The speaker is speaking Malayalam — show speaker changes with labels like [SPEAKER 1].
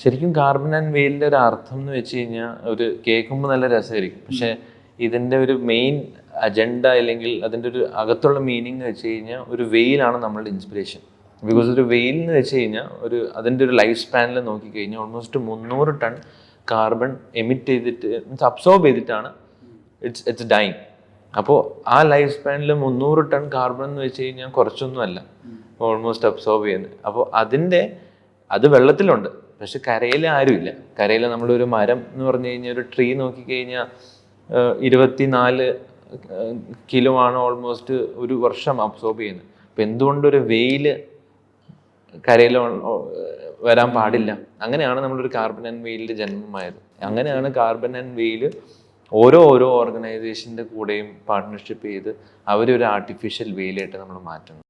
[SPEAKER 1] ശരിക്കും കാർബൺ ആൻഡ് വെയിലിൻ്റെ ഒരു അർത്ഥം എന്ന് വെച്ച് കഴിഞ്ഞാൽ ഒരു കേൾക്കുമ്പോൾ നല്ല രസമായിരിക്കും. പക്ഷേ ഇതിൻ്റെ ഒരു മെയിൻ അജണ്ട അല്ലെങ്കിൽ അതിൻ്റെ ഒരു അകത്തുള്ള മീനിങ് എന്ന് വെച്ച് കഴിഞ്ഞാൽ ഒരു വെയിലാണ് നമ്മളുടെ ഇൻസ്പിറേഷൻ. ബിക്കോസ് ഒരു വെയിൽ എന്ന് വെച്ച് കഴിഞ്ഞാൽ അതിൻ്റെ ഒരു ലൈഫ് സ്പാനിൽ നോക്കിക്കഴിഞ്ഞാൽ ഓൾമോസ്റ്റ് 300 ടൺ കാർബൺ എമിറ്റ് ചെയ്തിട്ട് അബ്സോർബ് ചെയ്തിട്ടാണ് ഇറ്റ്സ് ഡൈങ്. അപ്പോൾ ആ ലൈഫ് സ്പാനിൽ 300 ടൺ കാർബൺ എന്ന് വെച്ച് കഴിഞ്ഞാൽ കുറച്ചൊന്നുമല്ല ഓൾമോസ്റ്റ് അബ്സോർബ് ചെയ്യുന്നത്. അപ്പോൾ അത് വെള്ളത്തിലുണ്ട്, പക്ഷെ കരയിൽ ആരുമില്ല. കരയിൽ നമ്മളൊരു മരം എന്ന് പറഞ്ഞു കഴിഞ്ഞാൽ ഒരു ട്രീ നോക്കിക്കഴിഞ്ഞാൽ 24 കിലോ ആണ് ഓൾമോസ്റ്റ് ഒരു വർഷം അബ്സോർബ് ചെയ്യുന്നത്. അപ്പം എന്തുകൊണ്ടൊരു വെയിൽ കരയിൽ വരാൻ പാടില്ല? അങ്ങനെയാണ് നമ്മളൊരു കാർബൺ ആൻഡ് വെയിലിൻ്റെ ജന്മമായത്. അങ്ങനെയാണ് കാർബൺ ആൻഡ് വെയിൽ ഓരോ ഓർഗനൈസേഷൻ്റെ കൂടെയും പാർട്ട്ണർഷിപ്പ് ചെയ്ത് അവരൊരു ആർട്ടിഫിഷ്യൽ വെയിലായിട്ട് നമ്മൾ മാറ്റുന്നത്.